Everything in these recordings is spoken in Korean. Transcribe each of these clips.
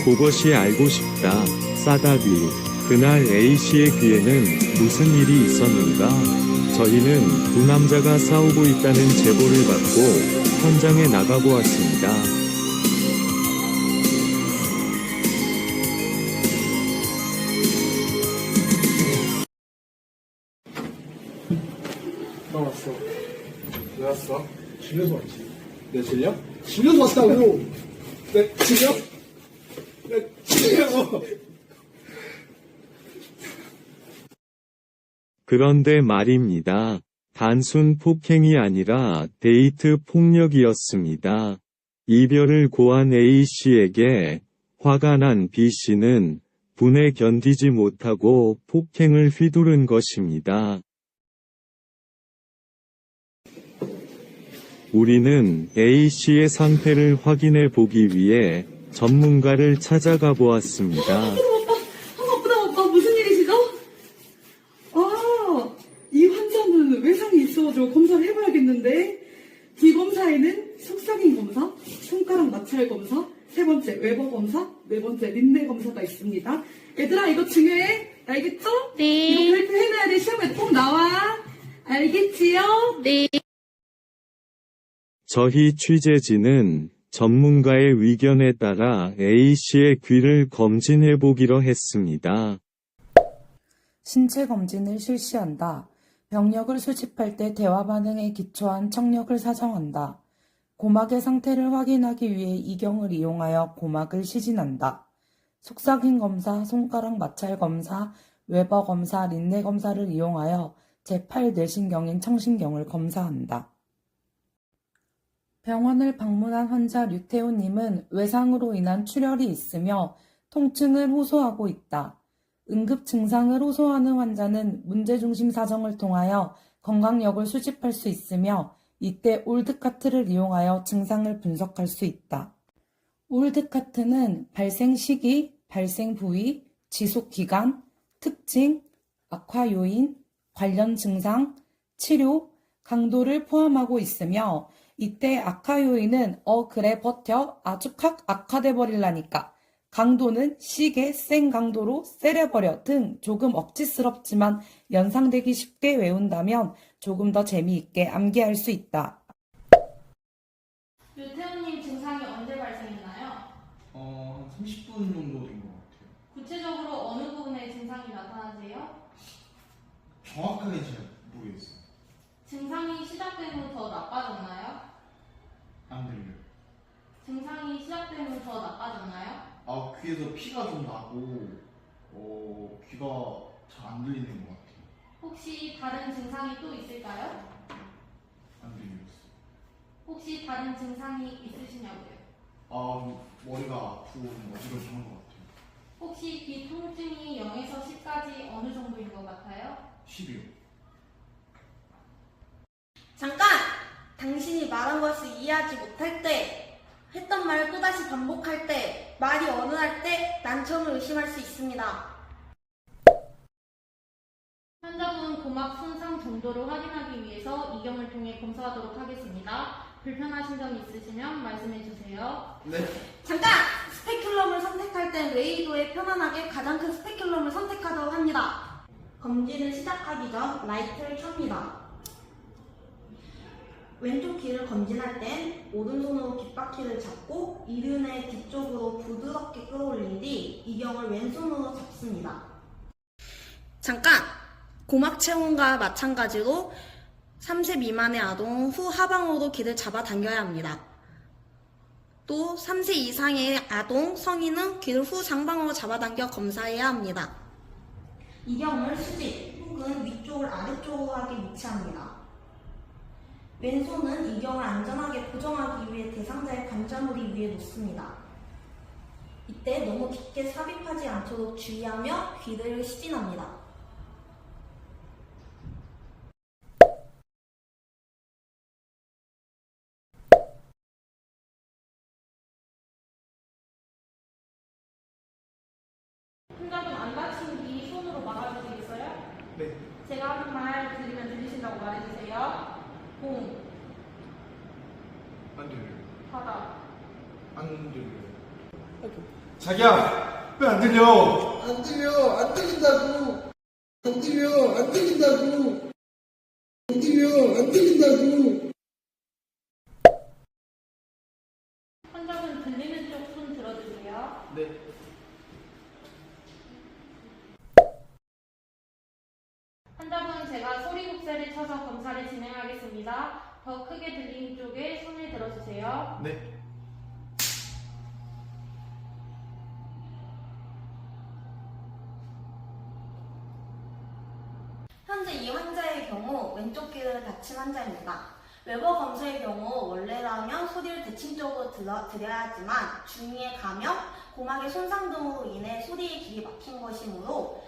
그것이 알고 싶다. 싸다귀. 그날 A씨의 귀에는 무슨 일이 있었는가? 저희는 두 남자가 싸우고 있다는 제보를 받고 현장에 나가보았습니다. 나 왔어. 왜 왔어? 질려서 왔지. 내 질려? 질려서 왔다고! 내 질려? 내 질려! 그런데 말입니다. 단순 폭행이 아니라 데이트 폭력이었습니다. 이별을 고한 A씨에게 화가 난 B씨는 분에 견디지 못하고 폭행을 휘두른 것입니다. 우리는 A씨의 상태를 확인해 보기 위해 전문가를 찾아가 보았습니다. 오빠, 무슨 일이시죠? 이 환자는 외상이 있어가지고 검사를 해봐야겠는데, 비검사에는 속삭임 검사, 손가락 마찰 검사, 세 번째 외버 검사, 네 번째 린네 검사가 있습니다. 얘들아, 이거 중요해. 알겠죠? 네. 이거 발표해놔야 돼. 시험에 꼭 나와. 알겠지요? 네. 저희 취재진은 전문가의 의견에 따라 A씨의 귀를 검진해 보기로 했습니다. 신체 검진을 실시한다. 병력을 수집할 때 대화 반응에 기초한 청력을 사정한다. 고막의 상태를 확인하기 위해 이경을 이용하여 고막을 시진한다. 속삭임 검사, 손가락 마찰 검사, 웨버 검사, 린네 검사를 이용하여 제8 뇌신경인 청신경을 검사한다. 병원을 방문한 환자 류태우님은 외상으로 인한 출혈이 있으며 통증을 호소하고 있다. 응급 증상을 호소하는 환자는 문제중심 사정을 통하여 건강력을 수집할 수 있으며 이때 올드카트를 이용하여 증상을 분석할 수 있다. 올드카트는 발생 시기, 발생 부위, 지속 기간, 특징, 악화 요인, 관련 증상, 치료, 강도를 포함하고 있으며 이때 악화 요인은 그래 버텨 아주 칵 악화돼 버릴라니까, 강도는 시계 센 강도로 세려버려 등 조금 억지스럽지만 연상되기 쉽게 외운다면 조금 더 재미있게 암기할 수 있다. 류태우님 증상이 언제 발생했나요? 한 30분 정도 된 것 같아요. 구체적으로 어느 부분에 증상이 나타나세요? 정확하게 잘 모르겠어요. 증상이 시작된 후 더 나빠졌나요? 안 들려요. 증상이 시작된 후 더 나빠졌나요? 귀에서 피가 좀 나고, 귀가 잘 안 들리는 것 같아요. 혹시 다른 증상이 또 있을까요? 안 들렸어요. 혹시 다른 증상이 있으시냐고요? 머리가 아프고 어지러지는 것 같아요. 혹시 귀 통증이 0에서 10까지 어느 정도인 것 같아요? 10이요. 잠깐! 당신이 말한 것을 이해하지 못할 때, 했던 말을 또다시 반복할 때, 말이 어눌할 때 난청을 의심할 수 있습니다. 환자분 고막 손상 정도를 확인하기 위해서 이경을 통해 검사하도록 하겠습니다. 불편하신 점 있으시면 말씀해 주세요. 네. 잠깐! 스페큘럼을 선택할 땐 웨이도에 편안하게 가장 큰 스페큘럼을 선택하도록 합니다. 검진을 시작하기 전 라이트를 켭니다. 왼쪽 귀를 검진할 땐 오른손으로 귓바퀴를 잡고 이륜의 뒤쪽으로 부드럽게 끌어올린 뒤 이경을 왼손으로 잡습니다. 잠깐! 고막 체온과 마찬가지로 3세 미만의 아동 후 하방으로 귀를 잡아당겨야 합니다. 또 3세 이상의 아동, 성인은 귀를 후 상방으로 잡아당겨 검사해야 합니다. 이경을 수직 혹은 위쪽을 아래쪽으로 하게 위치합니다. 왼손은 이경을 안전하게 고정하기 위해 대상자의 관자놀이 위에 놓습니다. 이때 너무 깊게 삽입하지 않도록 주의하며 귀를 시진합니다. 환자분 안 다친 귀 손으로 막아주시겠어요? 네. 제가 하는 말 들으면 들리신다고 말해주세요. 공, 안 들려요. 바다, 안 들려요. 자기야, 왜 안 들려? 안 들려, 안 들린다고. 안 들려, 안 들린다고. 안 들려, 안 들린다고. 환자분 들리는 쪽 손 들어주세요. 네. 환자분 제가 소리급세를 쳐서 검사를 진행하겠습니다. 더 크게 들리는 쪽에 손을 들어주세요. 네. 현재 이 환자의 경우 왼쪽 귀를 다친 환자입니다. 외버 검사의 경우 원래라면 소리를 대칭적으로 들여야 하지만 중위에 감염, 고막의 손상 등으로 인해 소리의 길이 막힌 것이므로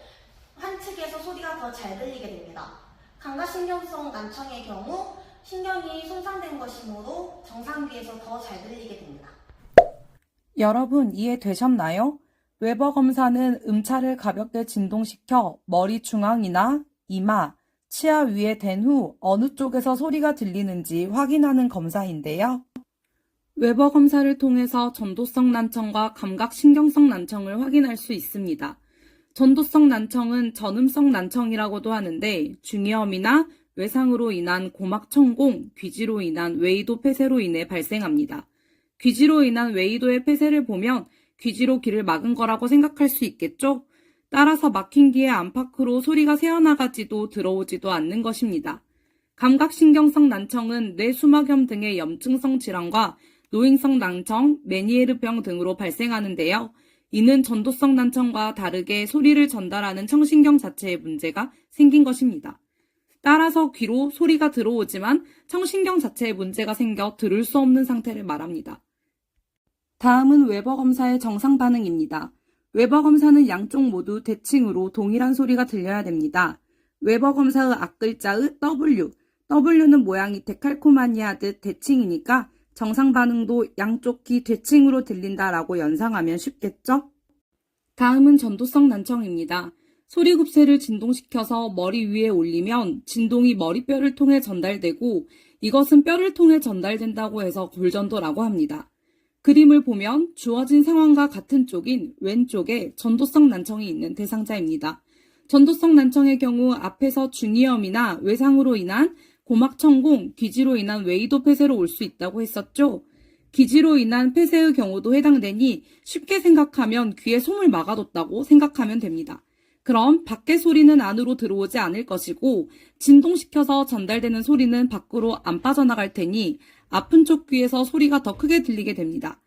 환측에서 소리가 더 잘 들리게 됩니다. 감각신경성 난청의 경우 신경이 손상된 것이므로 정상귀에서 더 잘 들리게 됩니다. 여러분 이해되셨나요? 웨버 검사는 음차를 가볍게 진동시켜 머리 중앙이나 이마, 치아 위에 댄 후 어느 쪽에서 소리가 들리는지 확인하는 검사인데요. 웨버 검사를 통해서 전도성 난청과 감각신경성 난청을 확인할 수 있습니다. 전도성 난청은 전음성 난청이라고도 하는데 중이염이나 외상으로 인한 고막 천공, 귀지로 인한 웨이도 폐쇄로 인해 발생합니다. 귀지로 인한 웨이도의 폐쇄를 보면 귀지로 귀를 막은 거라고 생각할 수 있겠죠? 따라서 막힌 귀의 안팎으로 소리가 새어나가지도 들어오지도 않는 것입니다. 감각신경성 난청은 뇌수막염 등의 염증성 질환과 노인성 난청, 메니에르병 등으로 발생하는데요. 이는 전도성 난청과 다르게 소리를 전달하는 청신경 자체에 문제가 생긴 것입니다. 따라서 귀로 소리가 들어오지만 청신경 자체에 문제가 생겨 들을 수 없는 상태를 말합니다. 다음은 웨버 검사의 정상 반응입니다. 웨버 검사는 양쪽 모두 대칭으로 동일한 소리가 들려야 됩니다. 웨버 검사의 앞글자의 W, W는 모양이 데칼코마니아듯 대칭이니까 정상 반응도 양쪽 귀 대칭으로 들린다라고 연상하면 쉽겠죠? 다음은 전도성 난청입니다. 소리급세를 진동시켜서 머리 위에 올리면 진동이 머리뼈를 통해 전달되고 이것은 뼈를 통해 전달된다고 해서 골전도라고 합니다. 그림을 보면 주어진 상황과 같은 쪽인 왼쪽에 전도성 난청이 있는 대상자입니다. 전도성 난청의 경우 앞에서 중이염이나 외상으로 인한 고막 천공, 귀지로 인한 웨이도 폐쇄로 올 수 있다고 했었죠. 귀지로 인한 폐쇄의 경우도 해당되니 쉽게 생각하면 귀에 솜을 막아뒀다고 생각하면 됩니다. 그럼 밖의 소리는 안으로 들어오지 않을 것이고 진동시켜서 전달되는 소리는 밖으로 안 빠져나갈 테니 아픈 쪽 귀에서 소리가 더 크게 들리게 됩니다.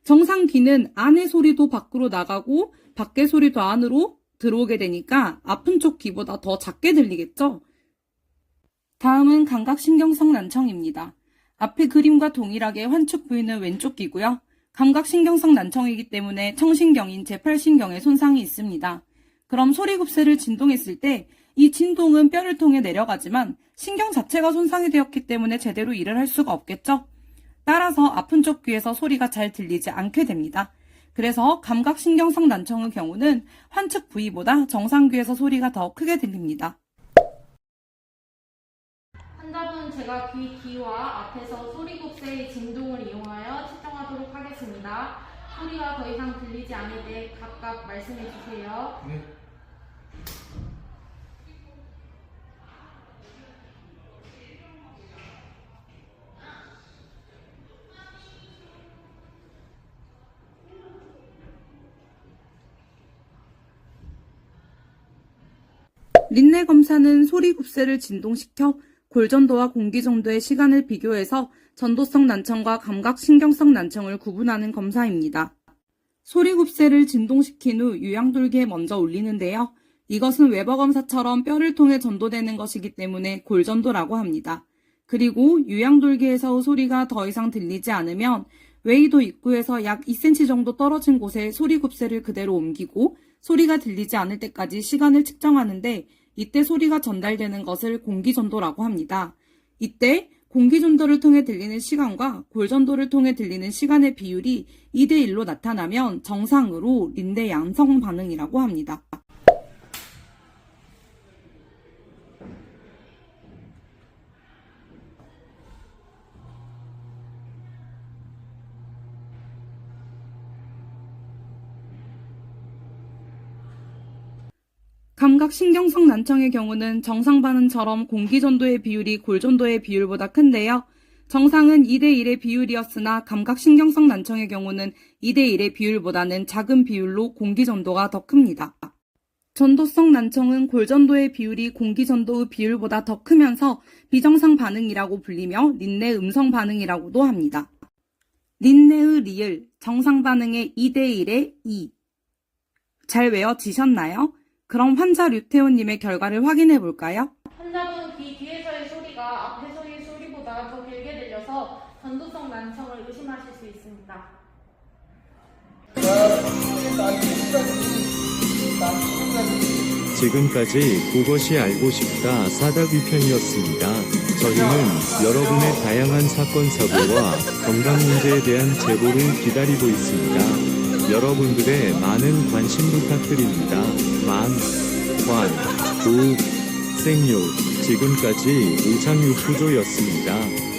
정상 귀는 안의 소리도 밖으로 나가고 밖의 소리도 안으로 들어오게 되니까 아픈 쪽 귀보다 더 작게 들리겠죠? 다음은 감각신경성 난청입니다. 앞의 그림과 동일하게 환축 부위는 왼쪽 귀고요. 감각신경성 난청이기 때문에 청신경인 제8신경에 손상이 있습니다. 그럼 소리급세를 진동했을 때 이 진동은 뼈를 통해 내려가지만 신경 자체가 손상이 되었기 때문에 제대로 일을 할 수가 없겠죠? 따라서 아픈 쪽 귀에서 소리가 잘 들리지 않게 됩니다. 그래서 감각신경성 난청의 경우는 환측 부위보다 정상 귀에서 소리가 더 크게 들립니다. 환자분 제가 귀 뒤와 앞에서 소리급세의 진동을 이용하여 측정하도록 하겠습니다. 소리가 더 이상 들리지 않을 때 각각 말씀해 주세요. 네. 린네 검사는 소리급세를 진동시켜 골전도와 공기정도의 시간을 비교해서 전도성 난청과 감각신경성 난청을 구분하는 검사입니다. 소리급세를 진동시킨 후 유양돌기에 먼저 올리는데요. 이것은 웨버 검사처럼 뼈를 통해 전도되는 것이기 때문에 골전도라고 합니다. 그리고 유양돌기에서 소리가 더 이상 들리지 않으면 웨이도 입구에서 약 2cm 정도 떨어진 곳에 소리급세를 그대로 옮기고 소리가 들리지 않을 때까지 시간을 측정하는데 이때 소리가 전달되는 것을 공기전도라고 합니다. 이때 공기전도를 통해 들리는 시간과 골전도를 통해 들리는 시간의 비율이 2대1로 나타나면 정상으로 린네 양성 반응이라고 합니다. 감각신경성 난청의 경우는 정상 반응처럼 공기전도의 비율이 골전도의 비율보다 큰데요. 정상은 2대1의 비율이었으나 감각신경성 난청의 경우는 2대1의 비율보다는 작은 비율로 공기전도가 더 큽니다. 전도성 난청은 골전도의 비율이 공기전도의 비율보다 더 크면서 비정상 반응이라고 불리며 린네 음성 반응이라고도 합니다. 린네의 리을, 정상 반응의 2대1의 2. 잘 외워지셨나요? 그럼 환자 류태호님의 결과를 확인해 볼까요? 환자분 귀 뒤에서의 소리가 앞에서의 소리보다 더 길게 들려서 전도성 난청을 의심하실 수 있습니다. 지금까지 그것이 알고 싶다 사다귀편이었습니다. 저희는 여러분의 다양한 사건 사고와 건강 문제에 대한 제보를 기다리고 있습니다. 여러분들의 많은 관심 부탁드립니다. 관, 구, 생육, 지금까지 우창육 구조였습니다.